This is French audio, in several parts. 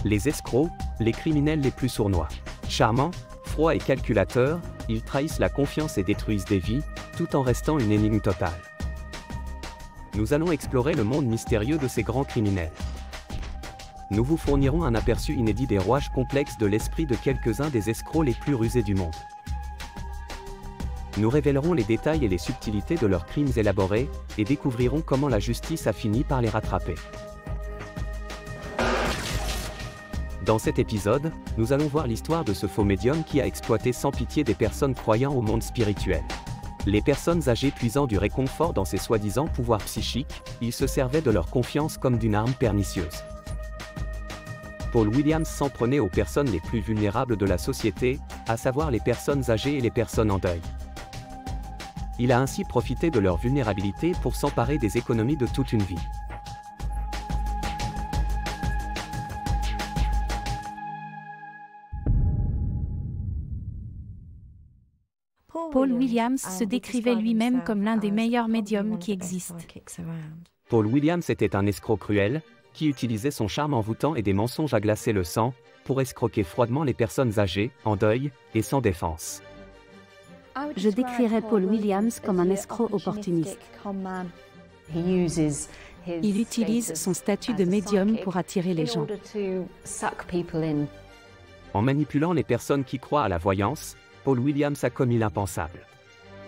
Les escrocs, les criminels les plus sournois. Charmants, froids et calculateurs, ils trahissent la confiance et détruisent des vies, tout en restant une énigme totale. Nous allons explorer le monde mystérieux de ces grands criminels. Nous vous fournirons un aperçu inédit des rouages complexes de l'esprit de quelques-uns des escrocs les plus rusés du monde. Nous révélerons les détails et les subtilités de leurs crimes élaborés, et découvrirons comment la justice a fini par les rattraper. Dans cet épisode, nous allons voir l'histoire de ce faux médium qui a exploité sans pitié des personnes croyant au monde spirituel. Les personnes âgées puisant du réconfort dans ces soi-disant pouvoirs psychiques, ils se servaient de leur confiance comme d'une arme pernicieuse. Paul Williams s'en prenait aux personnes les plus vulnérables de la société, à savoir les personnes âgées et les personnes en deuil. Il a ainsi profité de leur vulnérabilité pour s'emparer des économies de toute une vie. Paul Williams se décrivait lui-même comme l'un des meilleurs médiums qui existent. Paul Williams était un escroc cruel, qui utilisait son charme envoûtant et des mensonges à glacer le sang, pour escroquer froidement les personnes âgées, en deuil, et sans défense. Je décrirais Paul Williams comme un escroc opportuniste. Il utilise son statut de médium pour attirer les gens. En manipulant les personnes qui croient à la voyance, Paul Williams a commis l'impensable.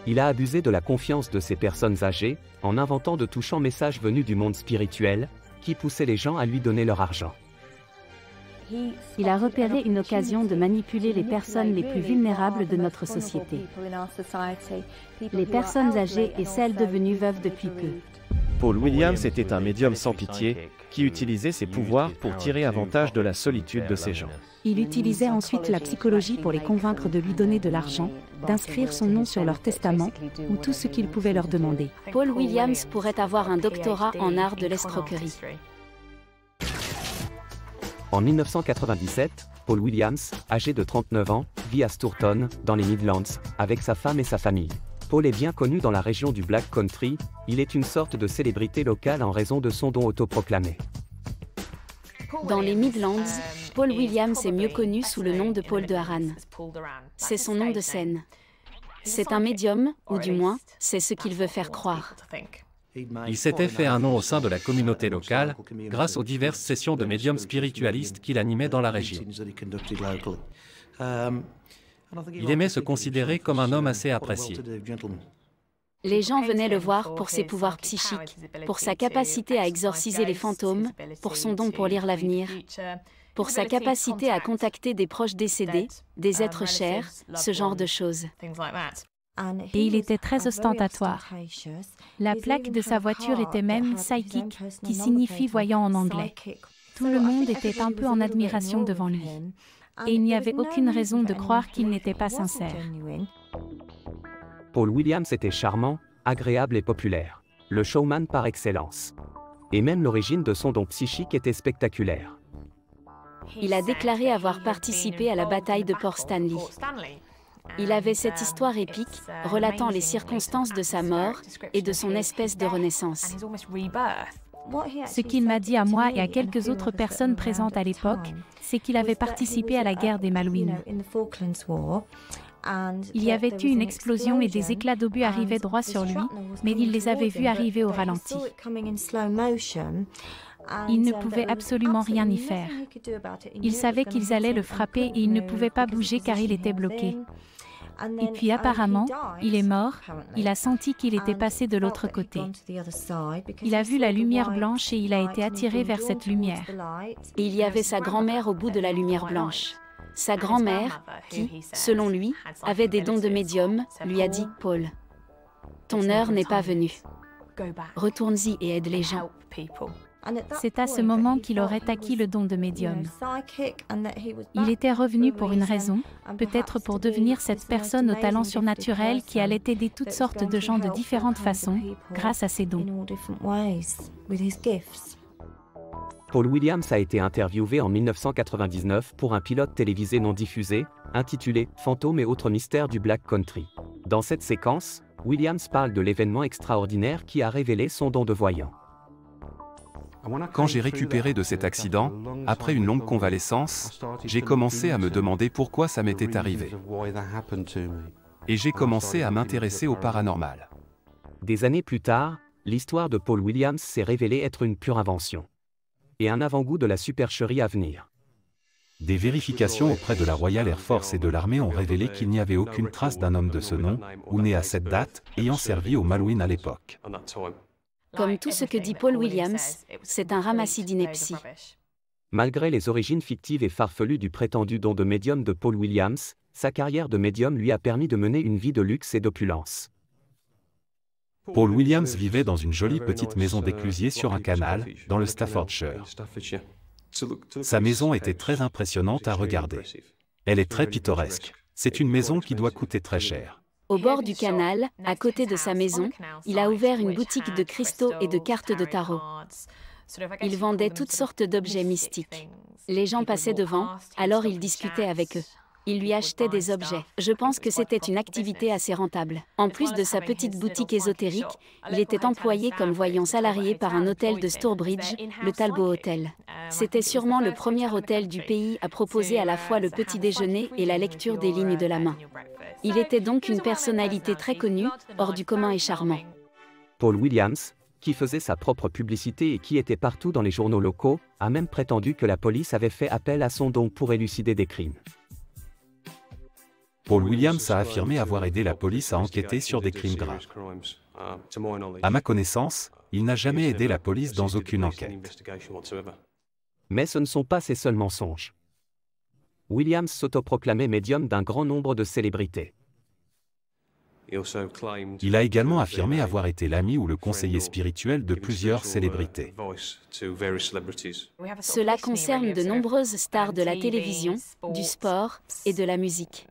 Il a abusé de la confiance de ces personnes âgées, en inventant de touchants messages venus du monde spirituel, qui poussaient les gens à lui donner leur argent. Il a repéré une occasion de manipuler les personnes les plus vulnérables de notre société. Les personnes âgées et celles devenues veuves depuis peu. Paul Williams était un médium sans pitié, qui utilisait ses pouvoirs pour tirer avantage de la solitude de ces gens. Il utilisait ensuite la psychologie pour les convaincre de lui donner de l'argent, d'inscrire son nom sur leur testament, ou tout ce qu'il pouvait leur demander. Paul Williams pourrait avoir un doctorat en art de l'escroquerie. En 1997, Paul Williams, âgé de 39 ans, vit à Stourton, dans les Midlands, avec sa femme et sa famille. Paul est bien connu dans la région du Black Country, il est une sorte de célébrité locale en raison de son don autoproclamé. Dans les Midlands, Paul Williams est mieux connu sous le nom de Paul de Haran. C'est son nom de scène. C'est un médium, ou du moins, c'est ce qu'il veut faire croire. Il s'était fait un nom au sein de la communauté locale, grâce aux diverses sessions de médiums spiritualistes qu'il animait dans la région. Il aimait se considérer comme un homme assez apprécié. Les gens venaient le voir pour ses pouvoirs psychiques, pour sa capacité à exorciser les fantômes, pour son don pour lire l'avenir, pour sa capacité à contacter des proches décédés, des êtres chers, ce genre de choses. Et il était très ostentatoire. La plaque de sa voiture était même « psychic », qui signifie « voyant » en anglais. Tout le monde était un peu en admiration devant lui. Et il n'y avait aucune raison de croire qu'il n'était pas sincère. Paul Williams était charmant, agréable et populaire. Le showman par excellence. Et même l'origine de son don psychique était spectaculaire. Il a déclaré avoir participé à la bataille de Port Stanley. Il avait cette histoire épique, relatant les circonstances de sa mort et de son espèce de renaissance. Ce qu'il m'a dit à moi et à quelques autres personnes présentes à l'époque, c'est qu'il avait participé à la guerre des Malouines. Il y avait eu une explosion et des éclats d'obus arrivaient droit sur lui, mais il les avait vus arriver au ralenti. Il ne pouvait absolument rien y faire. Il savait qu'ils allaient le frapper et il ne pouvait pas bouger car il était bloqué. Et puis apparemment, il est mort, il a senti qu'il était passé de l'autre côté. Il a vu la lumière blanche et il a été attiré vers cette lumière. Et il y avait sa grand-mère au bout de la lumière blanche. Sa grand-mère, qui, selon lui, avait des dons de médium, lui a dit « Paul, ton heure n'est pas venue. Retourne-y et aide les gens. » C'est à ce moment qu'il aurait acquis le don de médium. Il était revenu pour une raison, peut-être pour devenir cette personne au talent surnaturel qui allait aider toutes sortes de gens de différentes façons, grâce à ses dons. Paul Williams a été interviewé en 1999 pour un pilote télévisé non diffusé, intitulé « Fantômes et autres mystères du Black Country ». Dans cette séquence, Williams parle de l'événement extraordinaire qui a révélé son don de voyant. Quand j'ai récupéré de cet accident, après une longue convalescence, j'ai commencé à me demander pourquoi ça m'était arrivé. Et j'ai commencé à m'intéresser au paranormal. Des années plus tard, l'histoire de Paul Williams s'est révélée être une pure invention. Et un avant-goût de la supercherie à venir. Des vérifications auprès de la Royal Air Force et de l'armée ont révélé qu'il n'y avait aucune trace d'un homme de ce nom, ou né à cette date, ayant servi au Malouine à l'époque. Comme tout ce que dit Paul Williams, c'est un ramassis d'inepties. Malgré les origines fictives et farfelues du prétendu don de médium de Paul Williams, sa carrière de médium lui a permis de mener une vie de luxe et d'opulence. Paul Williams vivait dans une jolie petite maison d'éclusier sur un canal, dans le Staffordshire. Sa maison était très impressionnante à regarder. Elle est très pittoresque. C'est une maison qui doit coûter très cher. Au bord du canal, à côté de sa maison, il a ouvert une boutique de cristaux et de cartes de tarot. Il vendait toutes sortes d'objets mystiques. Les gens passaient devant, alors il discutait avec eux. Il lui achetait des objets. Je pense que c'était une activité assez rentable. En plus de sa petite boutique ésotérique, il était employé comme voyant salarié par un hôtel de Stourbridge, le Talbot Hotel. C'était sûrement le premier hôtel du pays à proposer à la fois le petit déjeuner et la lecture des lignes de la main. Il était donc une personnalité très connue, hors du commun et charmant. Paul Williams, qui faisait sa propre publicité et qui était partout dans les journaux locaux, a même prétendu que la police avait fait appel à son don pour élucider des crimes. Paul Williams a affirmé avoir aidé la police à enquêter sur des crimes graves. À ma connaissance, il n'a jamais aidé la police dans aucune enquête. Mais ce ne sont pas ses seuls mensonges. Williams s'autoproclamait médium d'un grand nombre de célébrités. Il a également affirmé avoir été l'ami ou le conseiller spirituel de plusieurs célébrités. Cela concerne de nombreuses stars de la télévision, du sport et de la musique.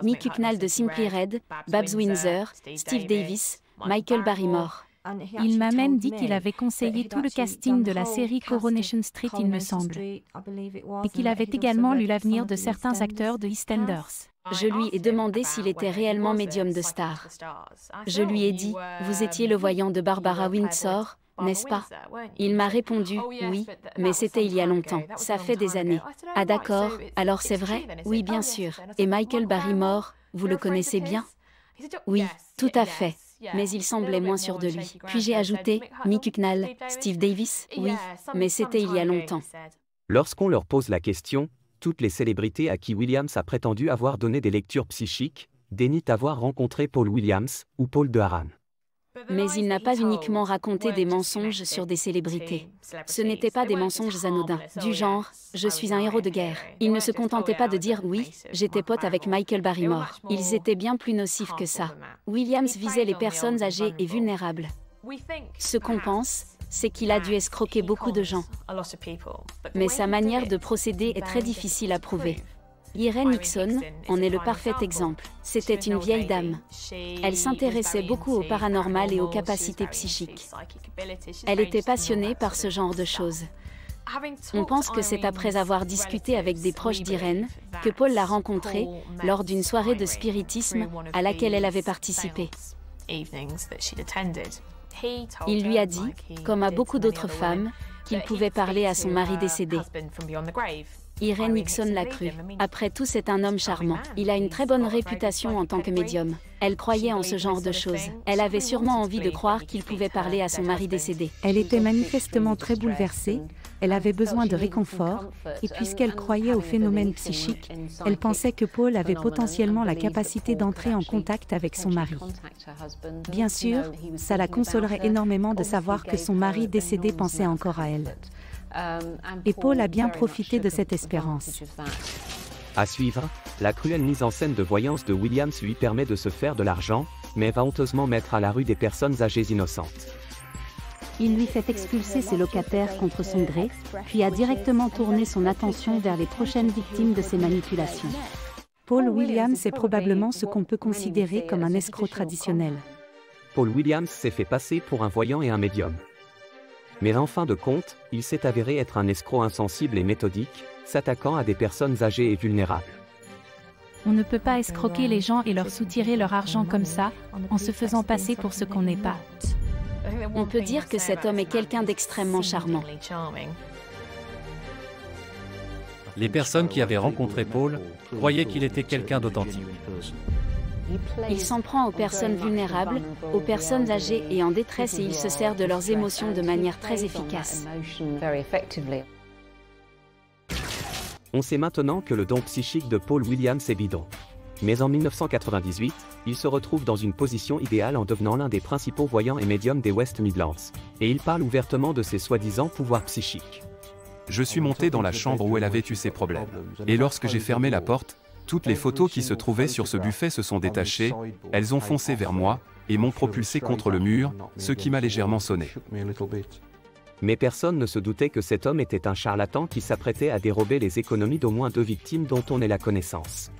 Mick Hucknall de Simply Red, Babs Windsor, Steve Davis, Michael Barrymore. Il m'a même dit qu'il avait conseillé tout le casting de la série Coronation Street, il me semble. Et qu'il avait également lu l'avenir de certains acteurs de EastEnders. Je lui ai demandé s'il était réellement médium de stars. Je lui ai dit, vous étiez le voyant de Barbara Windsor, n'est-ce pas? Il m'a répondu, oui, mais c'était il y a longtemps, ça fait des années. Ah d'accord, alors c'est vrai? Oui, bien sûr. Et Michael Barrymore, vous le connaissez bien? Oui, tout à fait. Mais il semblait moins sûr de lui. Puis j'ai ajouté, Mick Hucknall, Steve Davis? Oui, mais c'était il y a longtemps. Lorsqu'on leur pose la question, toutes les célébrités à qui Williams a prétendu avoir donné des lectures psychiques dénient avoir rencontré Paul Williams ou Paul de Haran. Mais il n'a pas uniquement raconté des mensonges sur des célébrités. Ce n'étaient pas des mensonges anodins, du genre « je suis un héros de guerre ». Il ne se contentait pas de dire « oui, j'étais pote avec Michael Barrymore ». Ils étaient bien plus nocifs que ça. Williams visait les personnes âgées et vulnérables. Ce qu'on pense, c'est qu'il a dû escroquer beaucoup de gens. Mais sa manière de procéder est très difficile à prouver. Irene Nixon en est le parfait exemple. C'était une vieille dame. Elle s'intéressait beaucoup au paranormal et aux capacités psychiques. Elle était passionnée par ce genre de choses. On pense que c'est après avoir discuté avec des proches d'Irene que Paul l'a rencontrée lors d'une soirée de spiritisme à laquelle elle avait participé. Il lui a dit, comme à beaucoup d'autres femmes, qu'il pouvait parler à son mari décédé. Irene Nixon l'a cru. Après tout, c'est un homme charmant. Il a une très bonne réputation en tant que médium. Elle croyait en ce genre de choses. Elle avait sûrement envie de croire qu'il pouvait parler à son mari décédé. Elle était manifestement très bouleversée. Elle avait besoin de réconfort. Et puisqu'elle croyait au phénomène psychique, elle pensait que Paul avait potentiellement la capacité d'entrer en contact avec son mari. Bien sûr, ça la consolerait énormément de savoir que son mari décédé pensait encore à elle. Et Paul a bien profité de cette espérance. À suivre, la cruelle mise en scène de voyance de Williams lui permet de se faire de l'argent, mais va honteusement mettre à la rue des personnes âgées innocentes. Il lui fait expulser ses locataires contre son gré, puis a directement tourné son attention vers les prochaines victimes de ses manipulations. Paul Williams est probablement ce qu'on peut considérer comme un escroc traditionnel. Paul Williams s'est fait passer pour un voyant et un médium. Mais en fin de compte, il s'est avéré être un escroc insensible et méthodique, s'attaquant à des personnes âgées et vulnérables. On ne peut pas escroquer les gens et leur soutirer leur argent comme ça, en se faisant passer pour ce qu'on n'est pas. On peut dire que cet homme est quelqu'un d'extrêmement charmant. Les personnes qui avaient rencontré Paul croyaient qu'il était quelqu'un d'authentique. Il s'en prend aux personnes vulnérables, aux personnes âgées et en détresse et il se sert de leurs émotions de manière très efficace. On sait maintenant que le don psychique de Paul Williams est bidon. Mais en 1998, il se retrouve dans une position idéale en devenant l'un des principaux voyants et médiums des West Midlands. Et il parle ouvertement de ses soi-disant pouvoirs psychiques. Je suis monté dans la chambre où elle avait eu ses problèmes. Et lorsque j'ai fermé la porte, toutes les photos qui se trouvaient sur ce buffet se sont détachées, elles ont foncé vers moi, et m'ont propulsé contre le mur, ce qui m'a légèrement sonné. Mais personne ne se doutait que cet homme était un charlatan qui s'apprêtait à dérober les économies d'au moins 2 victimes dont on ait la connaissance.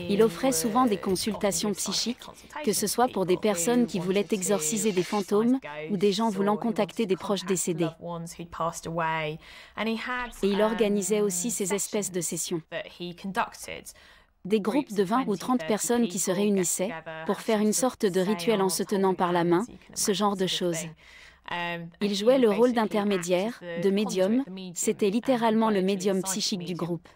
Il offrait souvent des consultations psychiques, que ce soit pour des personnes qui voulaient exorciser des fantômes ou des gens voulant contacter des proches décédés. Et il organisait aussi ces espèces de sessions. Des groupes de 20 ou 30 personnes qui se réunissaient pour faire une sorte de rituel en se tenant par la main, ce genre de choses. Il jouait le rôle d'intermédiaire, de médium, c'était littéralement le médium psychique du groupe.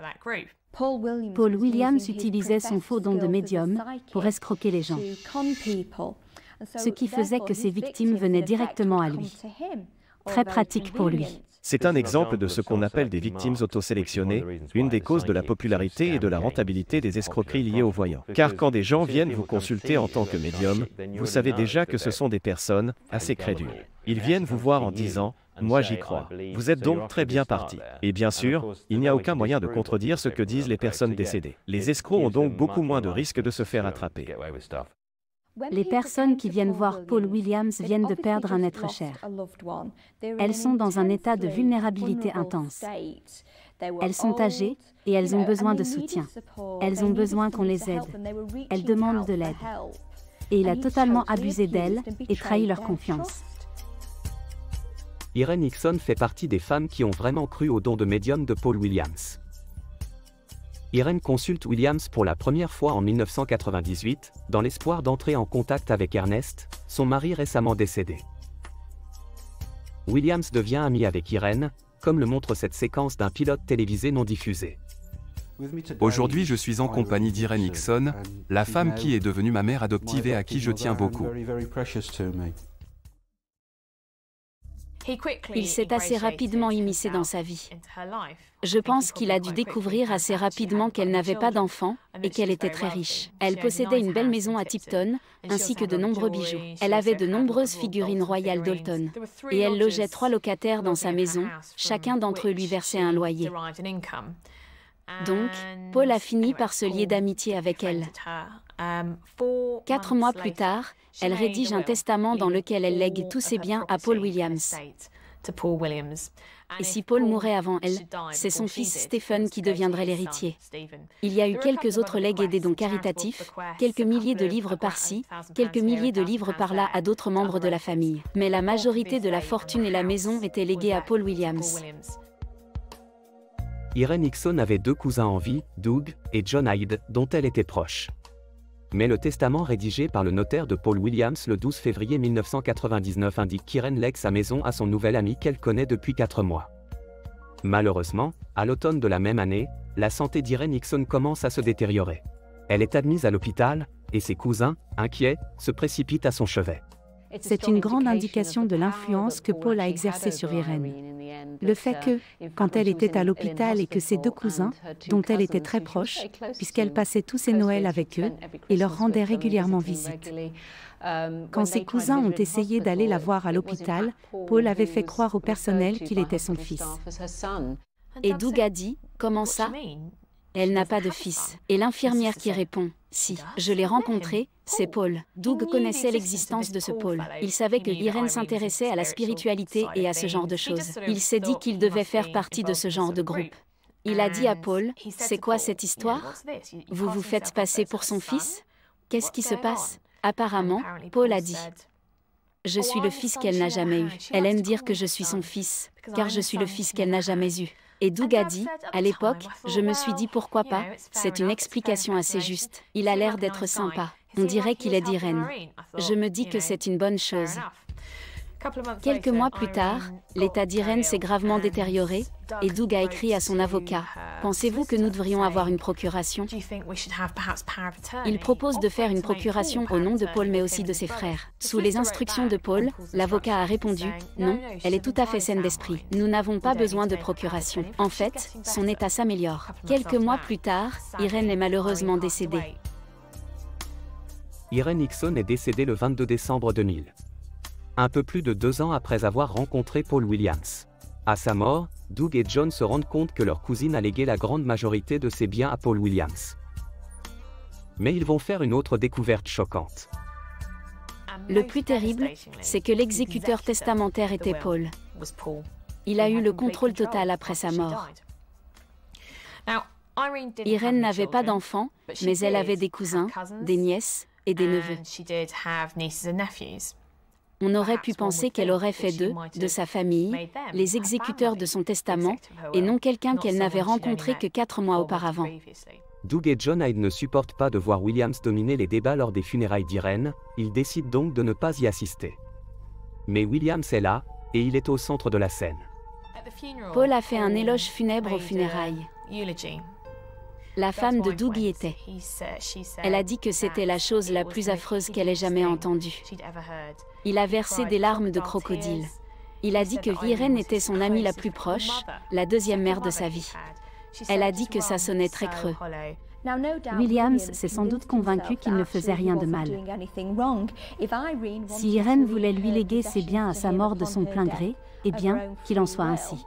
Paul Williams utilisait son faux don de médium pour escroquer les gens, ce qui faisait que ses victimes venaient directement à lui. Très pratique pour lui. C'est un exemple de ce qu'on appelle des victimes autosélectionnées, une des causes de la popularité et de la rentabilité des escroqueries liées aux voyants. Car quand des gens viennent vous consulter en tant que médium, vous savez déjà que ce sont des personnes assez crédules. Ils viennent vous voir en disant « moi j'y crois ». Vous êtes donc très bien parti. Et bien sûr, il n'y a aucun moyen de contredire ce que disent les personnes décédées. Les escrocs ont donc beaucoup moins de risques de se faire attraper. Les personnes qui viennent voir Paul Williams viennent de perdre un être cher. Elles sont dans un état de vulnérabilité intense. Elles sont âgées et elles ont besoin de soutien. Elles ont besoin qu'on les aide. Elles demandent de l'aide. Et il a totalement abusé d'elles et trahi leur confiance. Irene Nixon fait partie des femmes qui ont vraiment cru au don de médium de Paul Williams. Irene consulte Williams pour la première fois en 1998, dans l'espoir d'entrer en contact avec Ernest, son mari récemment décédé. Williams devient ami avec Irene, comme le montre cette séquence d'un pilote télévisé non diffusé. Aujourd'hui, je suis en compagnie d'Irene Nixon, la femme qui est devenue ma mère adoptive et à qui je tiens beaucoup. Il s'est assez rapidement immiscé dans sa vie. Je pense qu'il a dû découvrir assez rapidement qu'elle n'avait pas d'enfant et qu'elle était très riche. Elle possédait une belle maison à Tipton, ainsi que de nombreux bijoux. Elle avait de nombreuses figurines royales d'Holton. Et elle logeait 3 locataires dans sa maison, chacun d'entre eux lui versait un loyer. Donc, Paul a fini par se lier d'amitié avec elle. 4 mois plus tard, elle rédige un testament dans lequel elle lègue tous ses biens à Paul Williams. Et si Paul mourait avant elle, c'est son fils Stephen qui deviendrait l'héritier. Il y a eu quelques autres legs et des dons caritatifs, quelques milliers de livres par-ci, quelques milliers de livres par-là à d'autres membres de la famille. Mais la majorité de la fortune et la maison étaient léguées à Paul Williams. Irene Nixon avait 2 cousins en vie, Doug et John Hyde, dont elle était proche. Mais le testament rédigé par le notaire de Paul Williams le 12 février 1999 indique qu'Irene lègue sa maison à son nouvel ami qu'elle connaît depuis 4 mois. Malheureusement, à l'automne de la même année, la santé d'Irene Nixon commence à se détériorer. Elle est admise à l'hôpital, et ses cousins, inquiets, se précipitent à son chevet. C'est une grande indication de l'influence que Paul a exercée sur Irene. Le fait que, quand elle était à l'hôpital et que ses 2 cousins, dont elle était très proche, puisqu'elle passait tous ses Noëls avec eux et leur rendait régulièrement visite. Quand ses cousins ont essayé d'aller la voir à l'hôpital, Paul avait fait croire au personnel qu'il était son fils. Et Doug a dit, « Comment ça ? Elle n'a pas de fils. » Et l'infirmière qui répond, « Si, je l'ai rencontré, c'est Paul. » Doug connaissait l'existence de ce Paul. Il savait que Irene s'intéressait à la spiritualité et à ce genre de choses. Il s'est dit qu'il devait faire partie de ce genre de groupe. Il a dit à Paul, « C'est quoi cette histoire ? Vous vous faites passer pour son fils ? Qu'est-ce qui se passe ?» Apparemment, Paul a dit, « Je suis le fils qu'elle n'a jamais eu. Elle aime dire que je suis son fils, car je suis le fils qu'elle n'a jamais eu. » Et Doug a dit, à l'époque, je me suis dit pourquoi pas, c'est une explication assez juste. Il a l'air d'être sympa. On dirait qu'il est d'Irene. Je me dis que c'est une bonne chose. Quelques mois plus tard, l'état d'Irene s'est gravement détérioré, et Doug a écrit à son avocat. Pensez-vous que nous devrions avoir une procuration? Il propose de faire une procuration au nom de Paul mais aussi de ses frères. Sous les instructions de Paul, l'avocat a répondu « Non, elle est tout à fait saine d'esprit. Nous n'avons pas besoin de procuration. » En fait, son état s'améliore. Quelques mois plus tard, Irene est malheureusement décédée. Irene Nixon est décédée le 22 décembre 2000. Un peu plus de 2 ans après avoir rencontré Paul Williams. À sa mort, Doug et John se rendent compte que leur cousine a légué la grande majorité de ses biens à Paul Williams. Mais ils vont faire une autre découverte choquante. Le plus terrible, c'est que l'exécuteur testamentaire était Paul. Il a eu le contrôle total après sa mort. Irene n'avait pas d'enfants, mais elle avait des cousins, des nièces et des neveux. On aurait pu penser qu'elle aurait fait d'eux, de sa famille, les exécuteurs de son testament, et non quelqu'un qu'elle n'avait rencontré que 4 mois auparavant. Doug et John Hyde ne supportent pas de voir Williams dominer les débats lors des funérailles d'Irene, ils décident donc de ne pas y assister. Mais Williams est là, et il est au centre de la scène. Paul a fait un éloge funèbre aux funérailles. La femme de Doug y était. Elle a dit que c'était la chose la plus affreuse qu'elle ait jamais entendue. Il a versé des larmes de crocodile. Il a dit que Irene était son amie la plus proche, la deuxième mère de sa vie. Elle a dit que ça sonnait très creux. Williams s'est sans doute convaincu qu'il ne faisait rien de mal. Si Irene voulait lui léguer ses biens à sa mort de son plein gré, eh bien, qu'il en soit ainsi.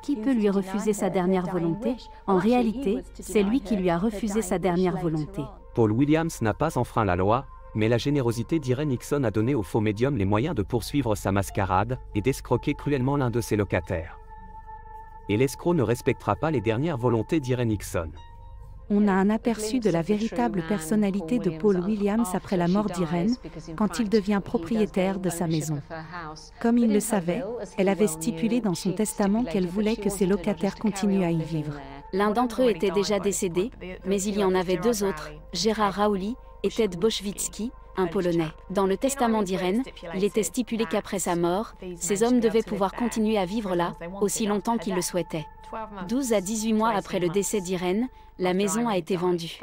Qui peut lui refuser sa dernière volonté? En réalité, c'est lui qui lui a refusé sa dernière volonté. Paul Williams n'a pas enfreint la loi, mais la générosité d'Irene Nixon a donné au faux médium les moyens de poursuivre sa mascarade et d'escroquer cruellement l'un de ses locataires. Et l'escroc ne respectera pas les dernières volontés d'Irene Nixon. On a un aperçu de la véritable personnalité de Paul Williams après la mort d'Irene, quand il devient propriétaire de sa maison. Comme il le savait, elle avait stipulé dans son testament qu'elle voulait que ses locataires continuent à y vivre. L'un d'entre eux était déjà décédé, mais il y en avait 2 autres, Gérard Raouli et Ted Boszwicki, un Polonais. Dans le testament d'Irene, il était stipulé qu'après sa mort, ces hommes devaient pouvoir continuer à vivre là, aussi longtemps qu'ils le souhaitaient. 12 à 18 mois après le décès d'Irene, la maison a été vendue.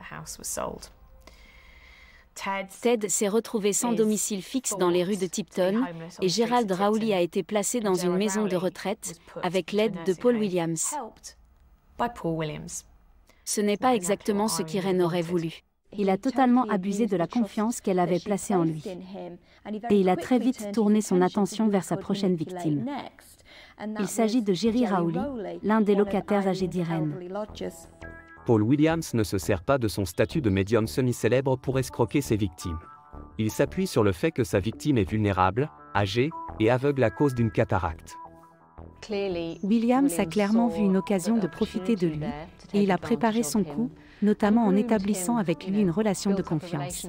Ted s'est retrouvé sans domicile fixe dans les rues de Tipton et Gerald Raouli a été placé dans une maison de retraite avec l'aide de Paul Williams. Ce n'est pas exactement ce qu'Irene aurait voulu. Il a totalement abusé de la confiance qu'elle avait placée en lui. Et il a très vite tourné son attention vers sa prochaine victime. Il s'agit de Jerry Raouli, l'un des locataires âgés d'Irene. Paul Williams ne se sert pas de son statut de médium semi-célèbre pour escroquer ses victimes. Il s'appuie sur le fait que sa victime est vulnérable, âgée et aveugle à cause d'une cataracte. Williams a clairement vu une occasion de profiter de lui, et il a préparé son coup, notamment en établissant avec lui une relation de confiance.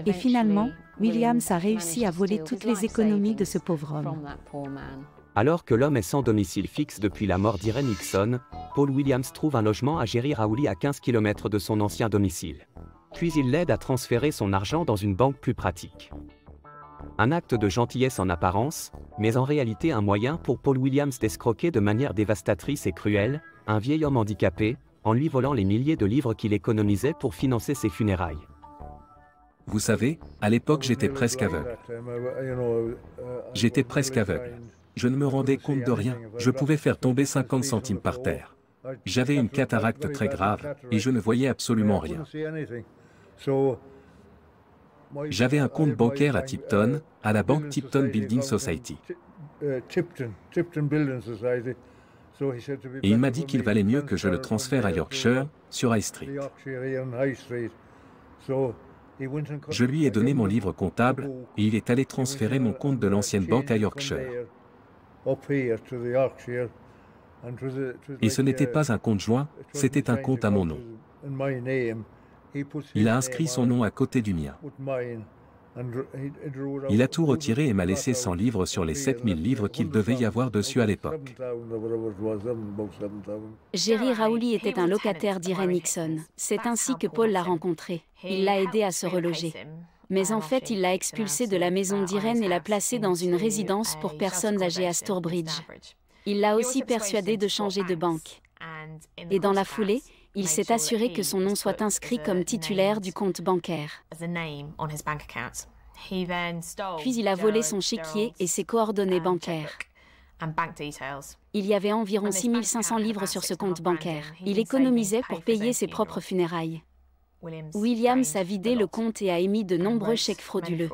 Et finalement, Williams a réussi à voler toutes les économies de ce pauvre homme. Alors que l'homme est sans domicile fixe depuis la mort d'Irene Nixon, Paul Williams trouve un logement à Jerry Raouli à 15 km de son ancien domicile. Puis il l'aide à transférer son argent dans une banque plus pratique. Un acte de gentillesse en apparence, mais en réalité un moyen pour Paul Williams d'escroquer de manière dévastatrice et cruelle un vieil homme handicapé, en lui volant les milliers de livres qu'il économisait pour financer ses funérailles. Vous savez, à l'époque j'étais presque aveugle. J'étais presque aveugle. Je ne me rendais compte de rien, je pouvais faire tomber 50 centimes par terre. J'avais une cataracte très grave, et je ne voyais absolument rien. J'avais un compte bancaire à Tipton, à la banque Tipton Building Society. Et il m'a dit qu'il valait mieux que je le transfère à Yorkshire, sur High Street. Je lui ai donné mon livre comptable, et il est allé transférer mon compte de l'ancienne banque à Yorkshire. Et ce n'était pas un compte joint, c'était un compte à mon nom. Il a inscrit son nom à côté du mien. Il a tout retiré et m'a laissé 100 livres sur les 7000 livres qu'il devait y avoir dessus à l'époque. Jerry Rowley était un locataire d'Irene Nixon. C'est ainsi que Paul l'a rencontré. Il l'a aidé à se reloger. Mais en fait, il l'a expulsé de la maison d'Irene et l'a placé dans une résidence pour personnes âgées à Stourbridge. Il l'a aussi persuadé de changer de banque. Et dans la foulée, il s'est assuré que son nom soit inscrit comme titulaire du compte bancaire. Puis il a volé son chéquier et ses coordonnées bancaires. Il y avait environ 6500 livres sur ce compte bancaire. Il économisait pour payer ses propres funérailles. Williams a vidé le compte et a émis de nombreux chèques frauduleux.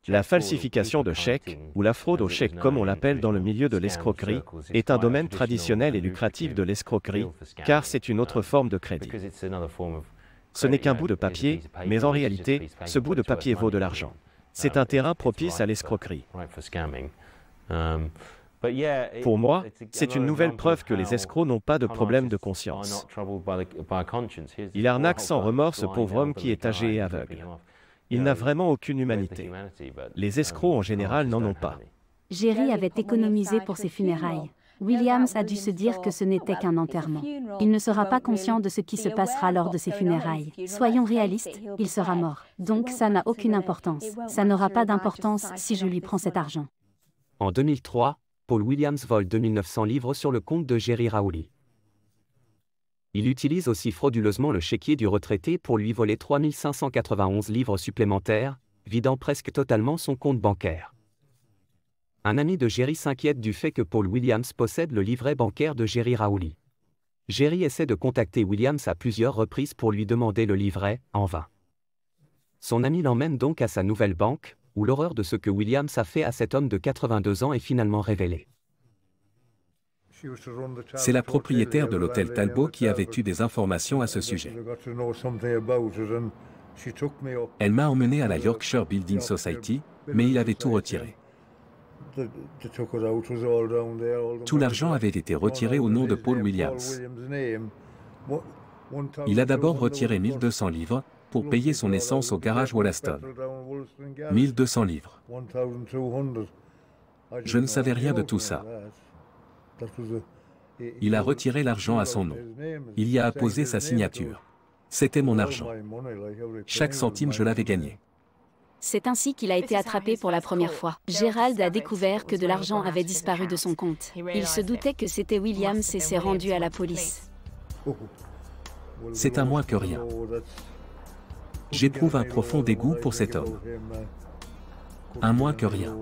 La falsification de chèques, ou la fraude aux chèques comme on l'appelle dans le milieu de l'escroquerie, est un domaine traditionnel et lucratif de l'escroquerie, car c'est une autre forme de crédit. Ce n'est qu'un bout de papier, mais en réalité, ce bout de papier vaut de l'argent. C'est un terrain propice à l'escroquerie. Pour moi, c'est une nouvelle preuve que les escrocs n'ont pas de problème de conscience. Il arnaque sans remords ce pauvre homme qui est âgé et aveugle. Il n'a vraiment aucune humanité. Les escrocs en général n'en ont pas. Jerry avait économisé pour ses funérailles. Williams a dû se dire que ce n'était qu'un enterrement. Il ne sera pas conscient de ce qui se passera lors de ses funérailles. Soyons réalistes, il sera mort. Donc ça n'a aucune importance. Ça n'aura pas d'importance si je lui prends cet argent. En 2003, Paul Williams vole 2900 livres sur le compte de Jerry Rowley. Il utilise aussi frauduleusement le chéquier du retraité pour lui voler 3591 livres supplémentaires, vidant presque totalement son compte bancaire. Un ami de Jerry s'inquiète du fait que Paul Williams possède le livret bancaire de Jerry Rowley. Jerry essaie de contacter Williams à plusieurs reprises pour lui demander le livret, en vain. Son ami l'emmène donc à sa nouvelle banque, où l'horreur de ce que Williams a fait à cet homme de 82 ans est finalement révélée. C'est la propriétaire de l'hôtel Talbot qui avait eu des informations à ce sujet. Elle m'a emmené à la Yorkshire Building Society, mais il avait tout retiré. Tout l'argent avait été retiré au nom de Paul Williams. Il a d'abord retiré 1200 livres pour payer son essence au garage Wollaston. 1200 livres. Je ne savais rien de tout ça. Il a retiré l'argent à son nom. Il y a apposé sa signature. C'était mon argent. Chaque centime, je l'avais gagné. C'est ainsi qu'il a été attrapé pour la première fois. Gérald a découvert que de l'argent avait disparu de son compte. Il se doutait que c'était Williams et s'est rendu à la police. C'est un moins que rien. J'éprouve un profond dégoût pour cet homme. Un moins que rien.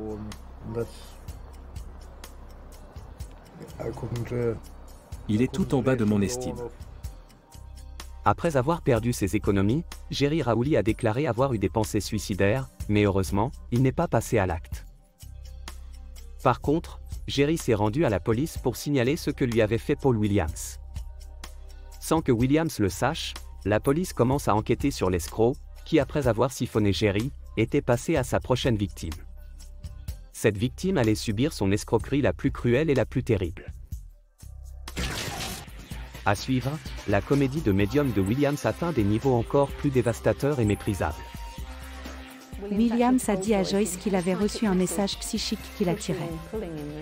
Il est tout en bas de mon estime. Après avoir perdu ses économies, Jerry Rowley a déclaré avoir eu des pensées suicidaires, mais heureusement, il n'est pas passé à l'acte. Par contre, Jerry s'est rendu à la police pour signaler ce que lui avait fait Paul Williams. Sans que Williams le sache, la police commence à enquêter sur l'escroc, qui après avoir siphonné Jerry, était passé à sa prochaine victime. Cette victime allait subir son escroquerie la plus cruelle et la plus terrible. À suivre, la comédie de médium de Williams atteint des niveaux encore plus dévastateurs et méprisables. Williams a dit à Joyce qu'il avait reçu un message psychique qui l'attirait.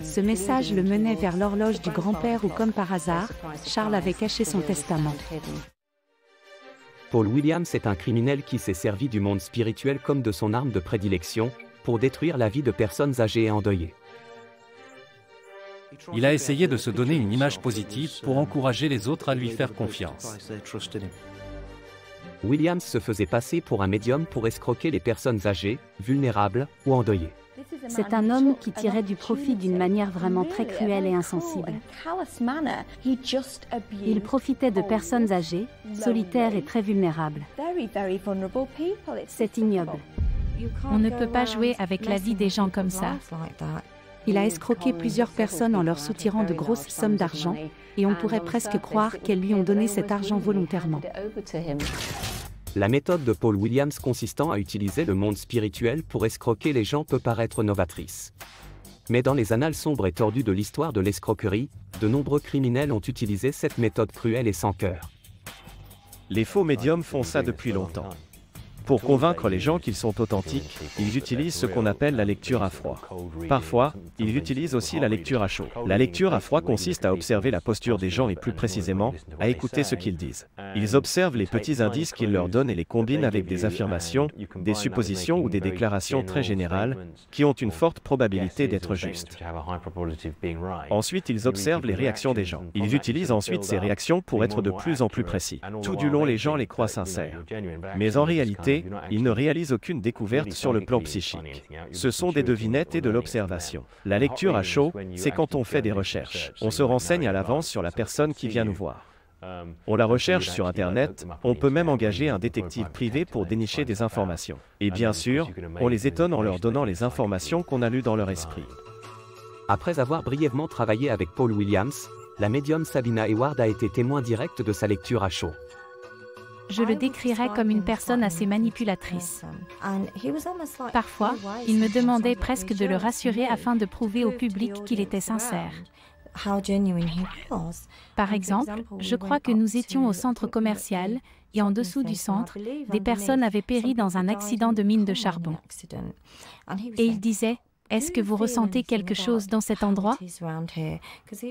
Ce message le menait vers l'horloge du grand-père où, comme par hasard, Charles avait caché son testament. Paul Williams est un criminel qui s'est servi du monde spirituel comme de son arme de prédilection, pour détruire la vie de personnes âgées et endeuillées. Il a essayé de se donner une image positive pour encourager les autres à lui faire confiance. Williams se faisait passer pour un médium pour escroquer les personnes âgées, vulnérables ou endeuillées. C'est un homme qui tirait du profit d'une manière vraiment très cruelle et insensible. Il profitait de personnes âgées, solitaires et très vulnérables. C'est ignoble. On ne peut pas jouer avec la vie des gens comme ça. Il a escroqué plusieurs personnes en leur soutirant de grosses sommes d'argent, et on pourrait presque croire qu'elles lui ont donné cet argent volontairement. La méthode de Paul Williams consistant à utiliser le monde spirituel pour escroquer les gens peut paraître novatrice. Mais dans les annales sombres et tordues de l'histoire de l'escroquerie, de nombreux criminels ont utilisé cette méthode cruelle et sans cœur. Les faux médiums font ça depuis longtemps. Pour convaincre les gens qu'ils sont authentiques, ils utilisent ce qu'on appelle la lecture à froid. Parfois, ils utilisent aussi la lecture à chaud. La lecture à froid consiste à observer la posture des gens et plus précisément, à écouter ce qu'ils disent. Ils observent les petits indices qu'ils leur donnent et les combinent avec des affirmations, des suppositions ou des déclarations très générales, qui ont une forte probabilité d'être justes. Ensuite, ils observent les réactions des gens. Ils utilisent ensuite ces réactions pour être de plus en plus précis. Tout du long, les gens les croient sincères. Mais en réalité, ils ne réalisent aucune découverte sur le plan psychique. Ce sont des devinettes et de l'observation. La lecture à chaud, c'est quand on fait des recherches. On se renseigne à l'avance sur la personne qui vient nous voir. On la recherche sur Internet, on peut même engager un détective privé pour dénicher des informations. Et bien sûr, on les étonne en leur donnant les informations qu'on a lues dans leur esprit. Après avoir brièvement travaillé avec Paul Williams, la médium Sabina Eward a été témoin direct de sa lecture à chaud. Je le décrirais comme une personne assez manipulatrice. Parfois, il me demandait presque de le rassurer afin de prouver au public qu'il était sincère. Par exemple, je crois que nous étions au centre commercial, et en dessous du centre, des personnes avaient péri dans un accident de mine de charbon. Et il disait, « Est-ce que vous ressentez quelque chose dans cet endroit ?»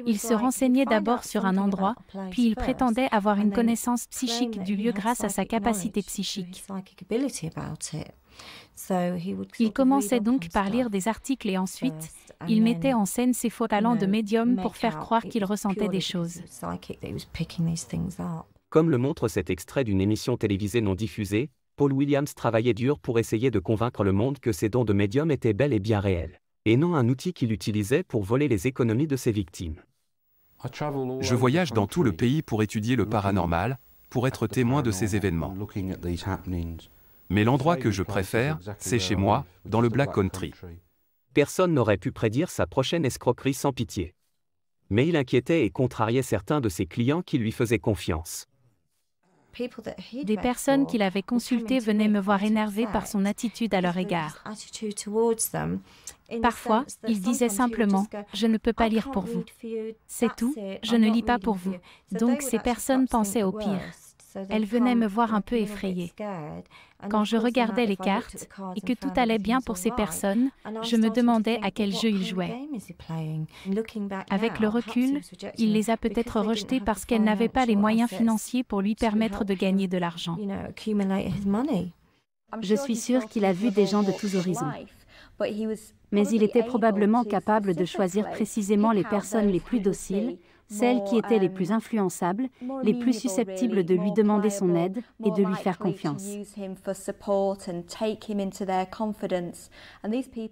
Il se renseignait d'abord sur un endroit, puis il prétendait avoir une connaissance psychique du lieu grâce à sa capacité psychique. Il commençait donc par lire des articles et ensuite, il mettait en scène ses faux talents de médium pour faire croire qu'il ressentait des choses. Comme le montre cet extrait d'une émission télévisée non diffusée, Paul Williams travaillait dur pour essayer de convaincre le monde que ses dons de médium étaient bel et bien réels, et non un outil qu'il utilisait pour voler les économies de ses victimes. Je voyage dans tout le pays pour étudier le paranormal, pour être témoin de ces événements. Mais l'endroit que je préfère, c'est chez moi, dans le Black Country. Personne n'aurait pu prédire sa prochaine escroquerie sans pitié. Mais il inquiétait et contrariait certains de ses clients qui lui faisaient confiance. Des personnes qu'il avait consultées venaient me voir énervée par son attitude à leur égard. Parfois, il disait simplement « Je ne peux pas lire pour vous. C'est tout, je ne lis pas pour vous. » Donc ces personnes pensaient au pire. Elles venaient me voir un peu effrayée. Quand je regardais les cartes et que tout allait bien pour ces personnes, je me demandais à quel jeu ils jouaient. Avec le recul, il les a peut-être rejetées parce qu'elles n'avaient pas les moyens financiers pour lui permettre de gagner de l'argent. Je suis sûre qu'il a vu des gens de tous horizons. Mais il était probablement capable de choisir précisément les personnes les plus dociles, celles qui étaient les plus influençables, les plus susceptibles de lui demander son aide et de lui faire confiance.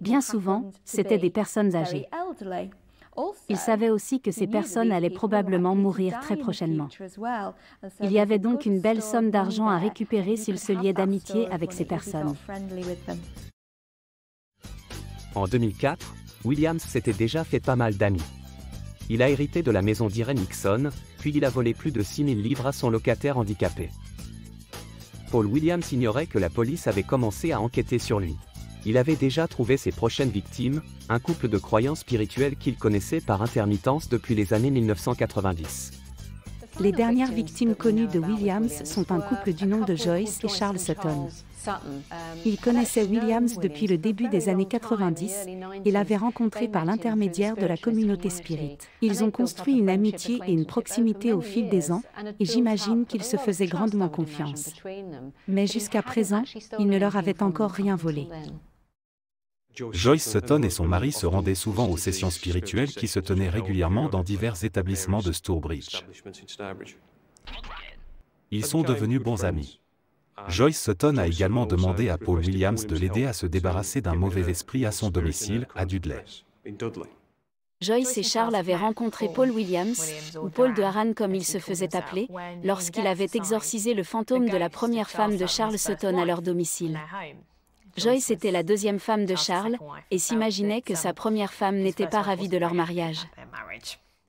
Bien souvent, c'étaient des personnes âgées. Il savait aussi que ces personnes allaient probablement mourir très prochainement. Il y avait donc une belle somme d'argent à récupérer s'il se liait d'amitié avec ces personnes. En 2004, Williams s'était déjà fait pas mal d'amis. Il a hérité de la maison d'Irene Nixon, puis il a volé plus de 6 000 livres à son locataire handicapé. Paul Williams ignorait que la police avait commencé à enquêter sur lui. Il avait déjà trouvé ses prochaines victimes, un couple de croyants spirituels qu'il connaissait par intermittence depuis les années 1990. Les dernières victimes connues de Williams sont un couple du nom de Joyce et Charles Sutton. Il connaissait Williams depuis le début des années 90 et l'avait rencontré par l'intermédiaire de la communauté spirit. Ils ont construit une amitié et une proximité au fil des ans et j'imagine qu'ils se faisaient grandement confiance. Mais jusqu'à présent, il ne leur avait encore rien volé. Joyce Sutton et son mari se rendaient souvent aux sessions spirituelles qui se tenaient régulièrement dans divers établissements de Stourbridge. Ils sont devenus bons amis. Joyce Sutton a également demandé à Paul Williams de l'aider à se débarrasser d'un mauvais esprit à son domicile, à Dudley. Joyce et Charles avaient rencontré Paul Williams, ou Paul de Haran comme il se faisait appeler, lorsqu'il avait exorcisé le fantôme de la première femme de Charles Sutton à leur domicile. Joyce était la deuxième femme de Charles et s'imaginait que sa première femme n'était pas ravie de leur mariage.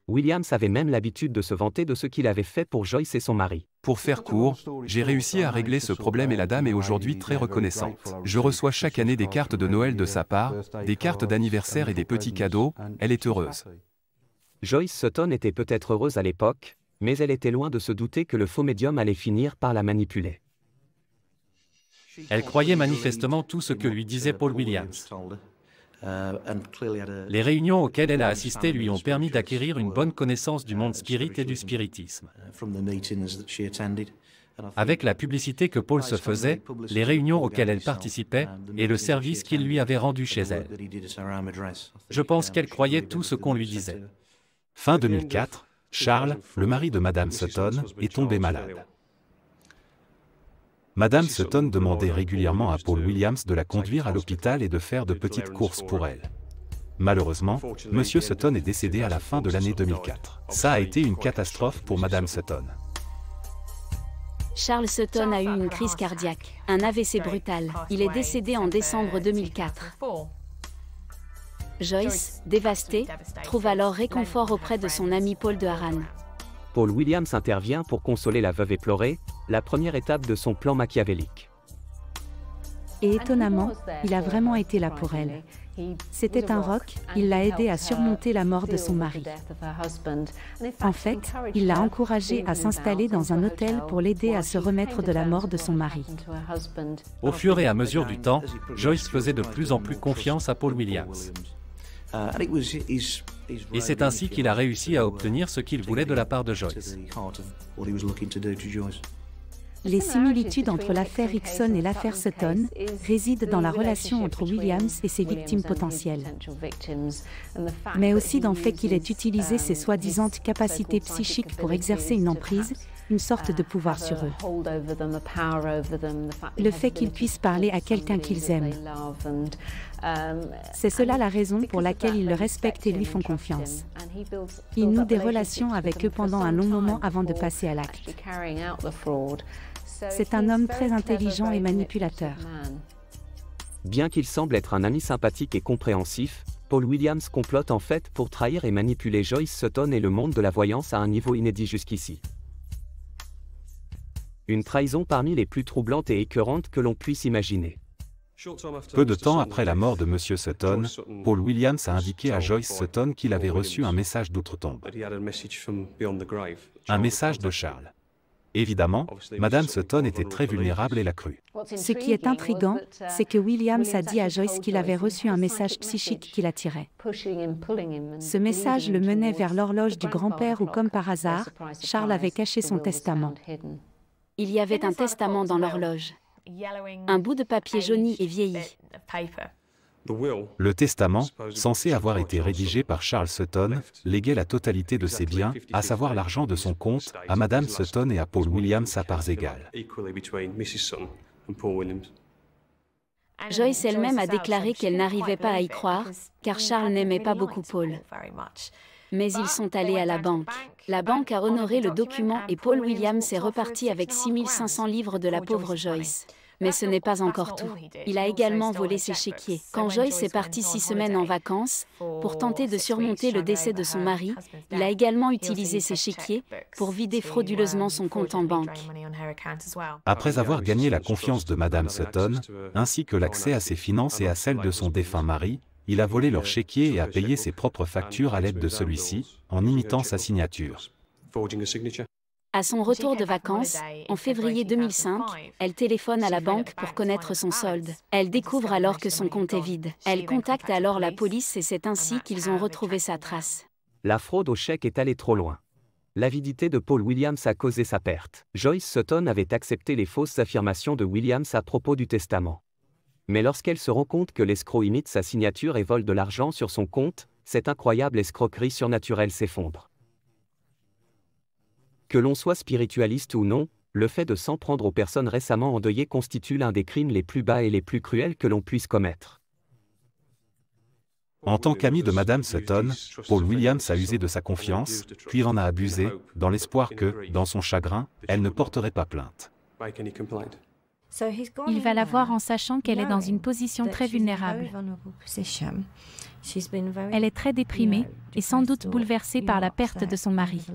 Williams avait même l'habitude de se vanter de ce qu'il avait fait pour Joyce et son mari. Pour faire court, j'ai réussi à régler ce problème et la dame est aujourd'hui très reconnaissante. Je reçois chaque année des cartes de Noël de sa part, des cartes d'anniversaire et des petits cadeaux, elle est heureuse. Joyce Sutton était peut-être heureuse à l'époque, mais elle était loin de se douter que le faux médium allait finir par la manipuler. Elle croyait manifestement tout ce que lui disait Paul Williams. Les réunions auxquelles elle a assisté lui ont permis d'acquérir une bonne connaissance du monde spirit et du spiritisme. Avec la publicité que Paul se faisait, les réunions auxquelles elle participait et le service qu'il lui avait rendu chez elle. Je pense qu'elle croyait tout ce qu'on lui disait. Fin 2004, Charles, le mari de Madame Sutton, est tombé malade. Madame Sutton demandait régulièrement à Paul Williams de la conduire à l'hôpital et de faire de petites courses pour elle. Malheureusement, Monsieur Sutton est décédé à la fin de l'année 2004. Ça a été une catastrophe pour Madame Sutton. Charles Sutton a eu une crise cardiaque, un AVC brutal. Il est décédé en décembre 2004. Joyce, dévastée, trouve alors réconfort auprès de son ami Paul de Harran. Paul Williams intervient pour consoler la veuve éplorée, la première étape de son plan machiavélique. Et étonnamment, il a vraiment été là pour elle. C'était un roc, il l'a aidée à surmonter la mort de son mari. En fait, il l'a encouragée à s'installer dans un hôtel pour l'aider à se remettre de la mort de son mari. Au fur et à mesure du temps, Joyce faisait de plus en plus confiance à Paul Williams. Et c'est ainsi qu'il a réussi à obtenir ce qu'il voulait de la part de Joyce. Les similitudes entre l'affaire Hickson et l'affaire Sutton résident dans la relation entre Williams et ses victimes potentielles, mais aussi dans le fait qu'il ait utilisé ses soi-disant capacités psychiques pour exercer une emprise, une sorte de pouvoir sur eux. Le fait qu'ils puissent parler à quelqu'un qu'ils aiment. C'est cela la raison pour laquelle ils le respectent et lui font confiance. Il noue des relations avec eux pendant un long moment avant de passer à l'acte. C'est un homme très intelligent et manipulateur. Bien qu'il semble être un ami sympathique et compréhensif, Paul Williams complote en fait pour trahir et manipuler Joyce Sutton et le monde de la voyance à un niveau inédit jusqu'ici. Une trahison parmi les plus troublantes et écœurantes que l'on puisse imaginer. Peu de temps après la mort de Monsieur Sutton, Paul Williams a indiqué à Joyce Sutton qu'il avait reçu un message d'outre-tombe. Un message de Charles. Évidemment, Madame Sutton était très vulnérable et l'a cru. Ce qui est intriguant, c'est que Williams a dit à Joyce qu'il avait reçu un message psychique qui l'attirait. Ce message le menait vers l'horloge du grand-père où, comme par hasard, Charles avait caché son testament. Il y avait un testament dans l'horloge. Un bout de papier jauni et vieilli. Le testament, censé avoir été rédigé par Charles Sutton, léguait la totalité de ses biens, à savoir l'argent de son compte, à Madame Sutton et à Paul Williams à parts égales. Joyce elle-même a déclaré qu'elle n'arrivait pas à y croire, car Charles n'aimait pas beaucoup Paul. Mais ils sont allés à la banque. La banque a honoré le document et Paul Williams est reparti avec 6 500 livres de la pauvre Joyce. Mais ce n'est pas encore tout. Il a également volé ses chéquiers. Quand Joyce est partie 6 semaines en vacances, pour tenter de surmonter le décès de son mari, il a également utilisé ses chéquiers pour vider frauduleusement son compte en banque. Après avoir gagné la confiance de Madame Sutton, ainsi que l'accès à ses finances et à celles de son défunt mari, il a volé leur chéquier et a payé ses propres factures à l'aide de celui-ci, en imitant sa signature. À son retour de vacances, en février 2005, elle téléphone à la banque pour connaître son solde. Elle découvre alors que son compte est vide. Elle contacte alors la police et c'est ainsi qu'ils ont retrouvé sa trace. La fraude au chèque est allée trop loin. L'avidité de Paul Williams a causé sa perte. Joyce Sutton avait accepté les fausses affirmations de Williams à propos du testament. Mais lorsqu'elle se rend compte que l'escroc imite sa signature et vole de l'argent sur son compte, cette incroyable escroquerie surnaturelle s'effondre. Que l'on soit spiritualiste ou non, le fait de s'en prendre aux personnes récemment endeuillées constitue l'un des crimes les plus bas et les plus cruels que l'on puisse commettre. En tant qu'ami de Madame Sutton, Paul Williams a usé de sa confiance, puis en a abusé, dans l'espoir que, dans son chagrin, elle ne porterait pas plainte. Il va la voir en sachant qu'elle est dans une position très vulnérable. Elle est très déprimée et sans doute bouleversée par la perte de son mari.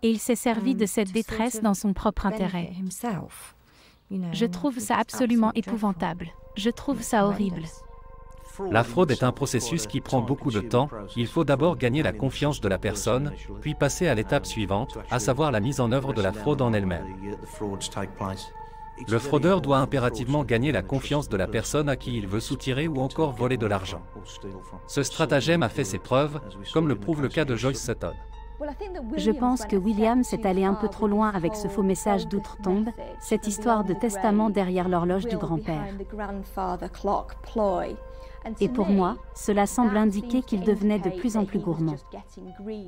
Et il s'est servi de cette détresse dans son propre intérêt. Je trouve ça absolument épouvantable. Je trouve ça horrible. La fraude est un processus qui prend beaucoup de temps. Il faut d'abord gagner la confiance de la personne, puis passer à l'étape suivante, à savoir la mise en œuvre de la fraude en elle-même. Le fraudeur doit impérativement gagner la confiance de la personne à qui il veut soutirer ou encore voler de l'argent. Ce stratagème a fait ses preuves, comme le prouve le cas de Joyce Sutton. Je pense que Williams est allé un peu trop loin avec ce faux message d'outre-tombe, cette histoire de testament derrière l'horloge du grand-père. Et pour moi, cela semble indiquer qu'il devenait de plus en plus gourmand.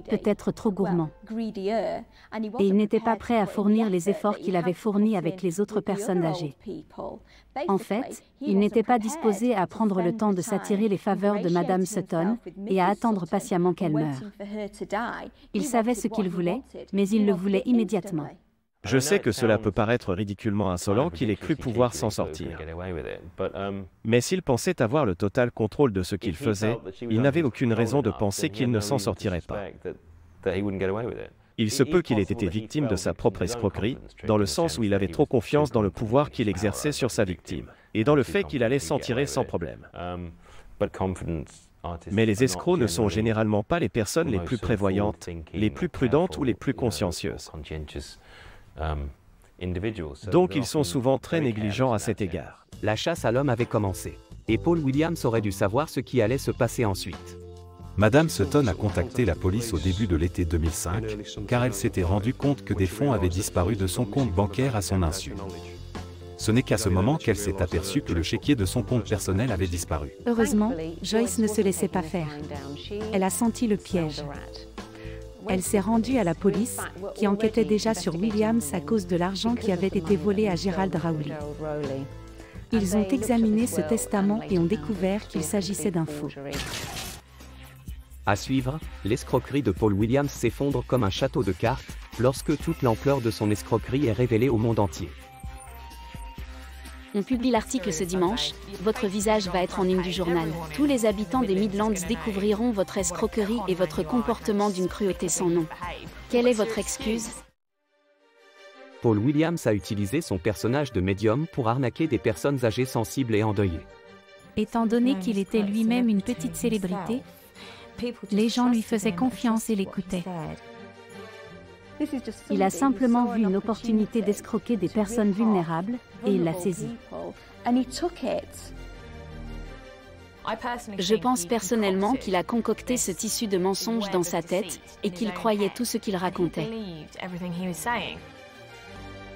Peut-être trop gourmand. Et il n'était pas prêt à fournir les efforts qu'il avait fournis avec les autres personnes âgées. En fait, il n'était pas disposé à prendre le temps de s'attirer les faveurs de Madame Sutton et à attendre patiemment qu'elle meure. Il savait ce qu'il voulait, mais il le voulait immédiatement. Je sais que cela peut paraître ridiculement insolent qu'il ait cru pouvoir s'en sortir. Mais s'il pensait avoir le total contrôle de ce qu'il faisait, il n'avait aucune raison de penser qu'il ne s'en sortirait pas. Il se peut qu'il ait été victime de sa propre escroquerie, dans le sens où il avait trop confiance dans le pouvoir qu'il exerçait sur sa victime, et dans le fait qu'il allait s'en tirer sans problème. Mais les escrocs ne sont généralement pas les personnes les plus prévoyantes, les plus prudentes ou les plus consciencieuses. Donc ils sont souvent très négligents à cet égard. La chasse à l'homme avait commencé, et Paul Williams aurait dû savoir ce qui allait se passer ensuite. Madame Sutton a contacté la police au début de l'été 2005, car elle s'était rendue compte que des fonds avaient disparu de son compte bancaire à son insu. Ce n'est qu'à ce moment qu'elle s'est aperçue que le chéquier de son compte personnel avait disparu. Heureusement, Joyce ne se laissait pas faire. Elle a senti le piège. Elle s'est rendue à la police, qui enquêtait déjà sur Williams à cause de l'argent qui avait été volé à Gerald Rowley. Ils ont examiné ce testament et ont découvert qu'il s'agissait d'un faux. À suivre, l'escroquerie de Paul Williams s'effondre comme un château de cartes, lorsque toute l'ampleur de son escroquerie est révélée au monde entier. On publie l'article ce dimanche, votre visage va être en une du journal. Tous les habitants des Midlands découvriront votre escroquerie et votre comportement d'une cruauté sans nom. Quelle est votre excuse? Paul Williams a utilisé son personnage de médium pour arnaquer des personnes âgées sensibles et endeuillées. Étant donné qu'il était lui-même une petite célébrité, les gens lui faisaient confiance et l'écoutaient. Il a simplement vu une opportunité d'escroquer des personnes vulnérables et il l'a saisie. Je pense personnellement qu'il a concocté ce tissu de mensonges dans sa tête et qu'il croyait tout ce qu'il racontait.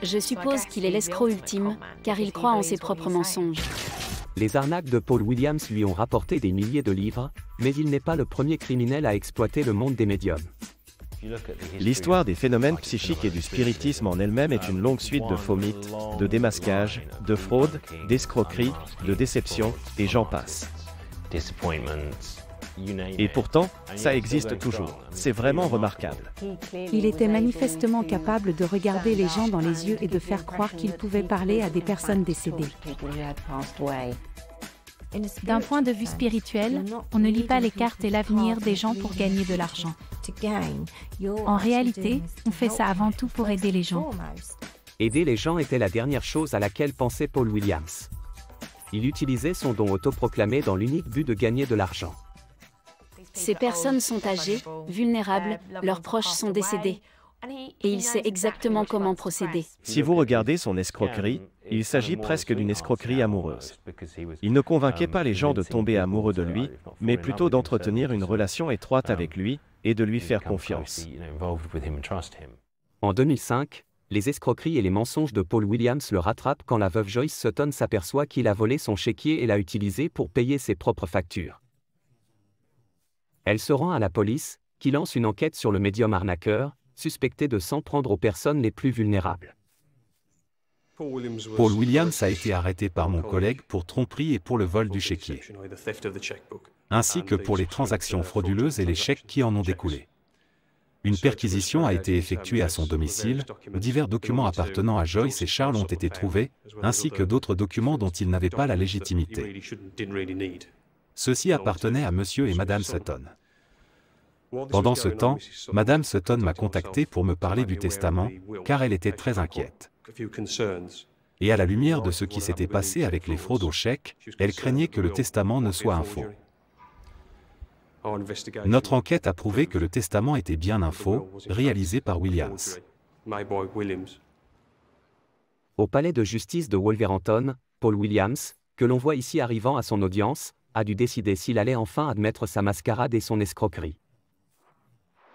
Je suppose qu'il est l'escroc ultime, car il croit en ses propres mensonges. Les arnaques de Paul Williams lui ont rapporté des milliers de livres, mais il n'est pas le premier criminel à exploiter le monde des médiums. L'histoire des phénomènes psychiques et du spiritisme en elle-même est une longue suite de faux mythes, de démasquages, de fraudes, d'escroqueries, de déceptions, et j'en passe. Et pourtant, ça existe toujours. C'est vraiment remarquable. Il était manifestement capable de regarder les gens dans les yeux et de faire croire qu'il pouvait parler à des personnes décédées. D'un point de vue spirituel, on ne lit pas les cartes et l'avenir des gens pour gagner de l'argent. En réalité, on fait ça avant tout pour aider les gens. Aider les gens était la dernière chose à laquelle pensait Paul Williams. Il utilisait son don autoproclamé dans l'unique but de gagner de l'argent. Ces personnes sont âgées, vulnérables, leurs proches sont décédés. Et il sait exactement comment procéder. Si vous regardez son escroquerie, il s'agit presque d'une escroquerie amoureuse. Il ne convainquait pas les gens de tomber amoureux de lui, mais plutôt d'entretenir une relation étroite avec lui et de lui faire confiance. En 2005, les escroqueries et les mensonges de Paul Williams le rattrapent quand la veuve Joyce Sutton s'aperçoit qu'il a volé son chéquier et l'a utilisé pour payer ses propres factures. Elle se rend à la police, qui lance une enquête sur le médium arnaqueur, suspecté de s'en prendre aux personnes les plus vulnérables. Paul Williams a été arrêté par mon collègue pour tromperie et pour le vol du chéquier, ainsi que pour les transactions frauduleuses et les chèques qui en ont découlé. Une perquisition a été effectuée à son domicile, divers documents appartenant à Joyce et Charles ont été trouvés, ainsi que d'autres documents dont il n'avait pas la légitimité. Ceux-ci appartenaient à Monsieur et Madame Sutton. Pendant ce temps, Madame Sutton m'a contacté pour me parler du testament, car elle était très inquiète. Et à la lumière de ce qui s'était passé avec les fraudes aux chèques, elle craignait que le testament ne soit un faux. Notre enquête a prouvé que le testament était bien un faux, réalisé par Williams. Au palais de justice de Wolverhampton, Paul Williams, que l'on voit ici arrivant à son audience, a dû décider s'il allait enfin admettre sa mascarade et son escroquerie.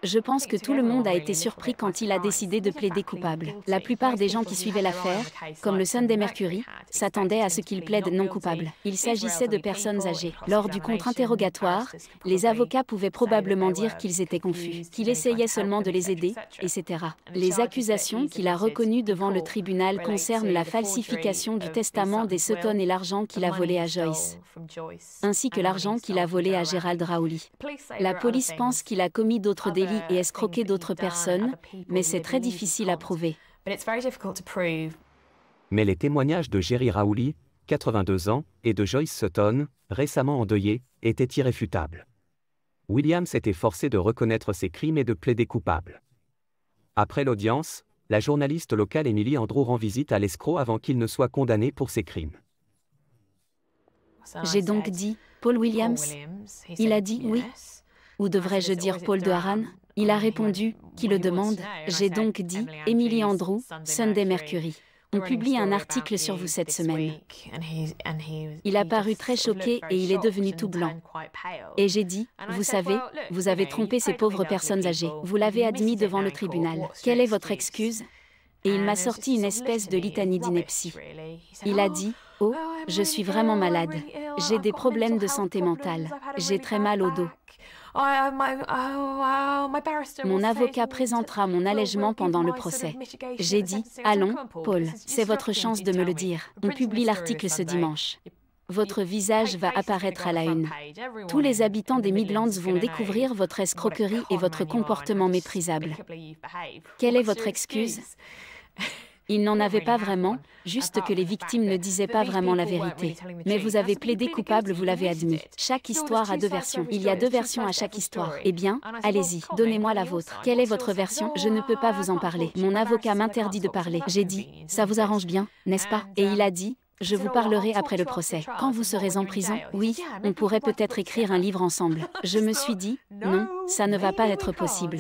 Je pense que tout le monde a été surpris quand il a décidé de plaider coupable. La plupart des gens qui suivaient l'affaire, comme le Sunday Mercury, s'attendaient à ce qu'il plaide non coupable. Il s'agissait de personnes âgées. Lors du contre-interrogatoire, les avocats pouvaient probablement dire qu'ils étaient confus, qu'il essayait seulement de les aider, etc. Les accusations qu'il a reconnues devant le tribunal concernent la falsification du testament des Sutton et l'argent qu'il a volé à Joyce, ainsi que l'argent qu'il a volé à Gerald Rowley. La police pense qu'il a commis d'autres délits et escroqué d'autres personnes, mais c'est très difficile à prouver. Mais les témoignages de Jerry Rowley, 82 ans, et de Joyce Sutton, récemment endeuillée, étaient irréfutables. Williams était forcé de reconnaître ses crimes et de plaider coupable. Après l'audience, la journaliste locale Emily Andrew rend visite à l'escroc avant qu'il ne soit condamné pour ses crimes. J'ai donc dit, Paul Williams? Il a dit oui. Ou devrais-je dire Paul de Haran? Il a répondu, qui le demande? J'ai donc dit, Emily Andrew, Sunday Mercury. On publie un article sur vous cette semaine. Il a paru très choqué et il est devenu tout blanc. Et j'ai dit, vous savez, vous avez trompé ces pauvres personnes âgées. Vous l'avez admis devant le tribunal. Quelle est votre excuse? Et il m'a sorti une espèce de litanie d'ineptie. Il a dit, oh, je suis vraiment malade. J'ai des problèmes de santé mentale. J'ai très mal au dos. Mon avocat présentera mon allègement pendant le procès. J'ai dit, allons, Paul, c'est votre chance de me le dire. On publie l'article ce dimanche. Votre visage va apparaître à la une. Tous les habitants des Midlands vont découvrir votre escroquerie et votre comportement méprisable. Quelle est votre excuse? Il n'en avait pas vraiment, juste que les victimes ne disaient pas vraiment la vérité. Mais vous avez plaidé coupable, vous l'avez admis. Chaque histoire a deux versions. Il y a deux versions à chaque histoire. Eh bien, allez-y, donnez-moi la vôtre. Quelle est votre version? Je ne peux pas vous en parler. Mon avocat m'interdit de parler. J'ai dit, ça vous arrange bien, n'est-ce pas? Et il a dit, je vous parlerai après le procès. Quand vous serez en prison, oui, on pourrait peut-être écrire un livre ensemble. Je me suis dit, non, ça ne va pas être possible.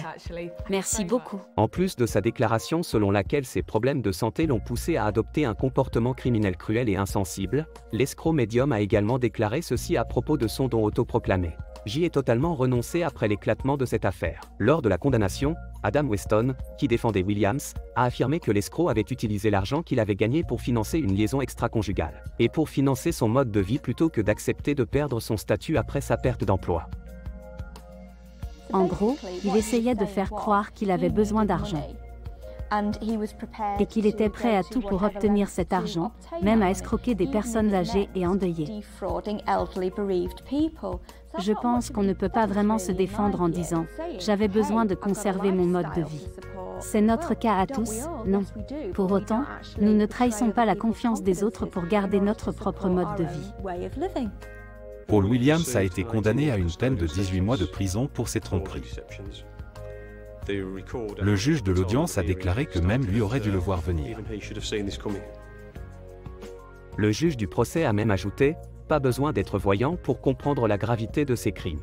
Merci beaucoup. En plus de sa déclaration selon laquelle ses problèmes de santé l'ont poussé à adopter un comportement criminel cruel et insensible, l'escroc médium a également déclaré ceci à propos de son don autoproclamé. J'y ai totalement renoncé après l'éclatement de cette affaire. Lors de la condamnation, Adam Weston, qui défendait Williams, a affirmé que l'escroc avait utilisé l'argent qu'il avait gagné pour financer une liaison extra-conjugale, et pour financer son mode de vie plutôt que d'accepter de perdre son statut après sa perte d'emploi. En gros, il essayait de faire croire qu'il avait besoin d'argent. Et qu'il était prêt à tout pour obtenir cet argent, même à escroquer des personnes âgées et endeuillées. Je pense qu'on ne peut pas vraiment se défendre en disant « j'avais besoin de conserver mon mode de vie ». C'est notre cas à tous, non. Pour autant, nous ne trahissons pas la confiance des autres pour garder notre propre mode de vie. Paul Williams a été condamné à une peine de 18 mois de prison pour ses tromperies. Le juge de l'audience a déclaré que même lui aurait dû le voir venir. Le juge du procès a même ajouté « pas besoin d'être voyant pour comprendre la gravité de ces crimes ».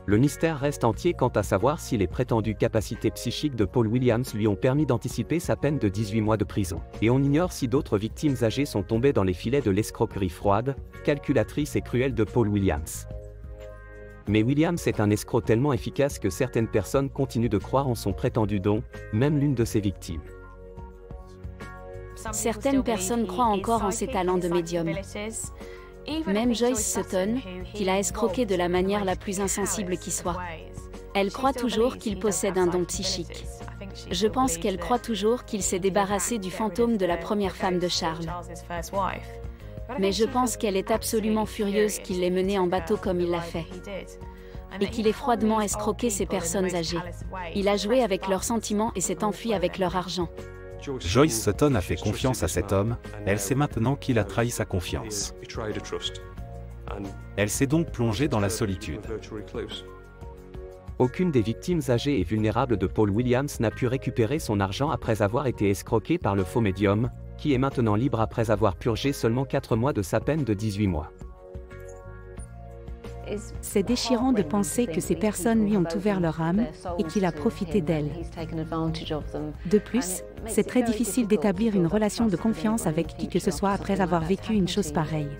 Le mystère reste entier quant à savoir si les prétendues capacités psychiques de Paul Williams lui ont permis d'anticiper sa peine de 18 mois de prison. Et on ignore si d'autres victimes âgées sont tombées dans les filets de l'escroquerie froide, calculatrice et cruelle de Paul Williams. Mais Williams est un escroc tellement efficace que certaines personnes continuent de croire en son prétendu don, même l'une de ses victimes. Certaines personnes croient encore en ses talents de médium. Même Joyce Sutton, qu'il a escroqué de la manière la plus insensible qui soit. Elle croit toujours qu'il possède un don psychique. Je pense qu'elle croit toujours qu'il s'est débarrassé du fantôme de la première femme de Charles. Mais je pense qu'elle est absolument furieuse qu'il l'ait menée en bateau comme il l'a fait. Et qu'il ait froidement escroqué ces personnes âgées. Il a joué avec leurs sentiments et s'est enfui avec leur argent. Joyce Sutton a fait confiance à cet homme, elle sait maintenant qu'il a trahi sa confiance. Elle s'est donc plongée dans la solitude. Aucune des victimes âgées et vulnérables de Paul Williams n'a pu récupérer son argent après avoir été escroqué par le faux médium, qui est maintenant libre après avoir purgé seulement 4 mois de sa peine de 18 mois. C'est déchirant de penser que ces personnes lui ont ouvert leur âme et qu'il a profité d'elles. De plus, c'est très difficile d'établir une relation de confiance avec qui que ce soit après avoir vécu une chose pareille.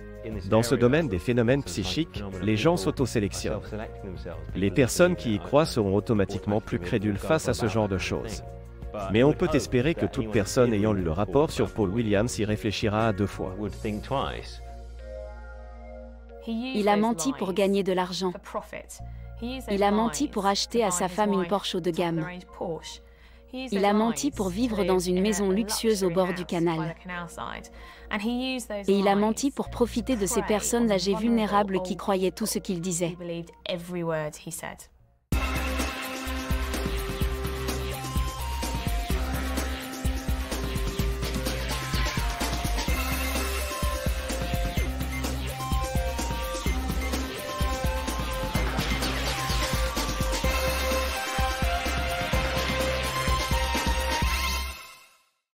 Dans ce domaine des phénomènes psychiques, les gens s'autosélectionnent. Les personnes qui y croient seront automatiquement plus crédules face à ce genre de choses. Mais on peut espérer que toute personne ayant lu le rapport sur Paul Williams y réfléchira à 2 fois. Il a menti pour gagner de l'argent. Il a menti pour acheter à sa femme une Porsche haut de gamme. Il a menti pour vivre dans une maison luxueuse au bord du canal. Et il a menti pour profiter de ces personnes âgées vulnérables qui croyaient tout ce qu'il disait.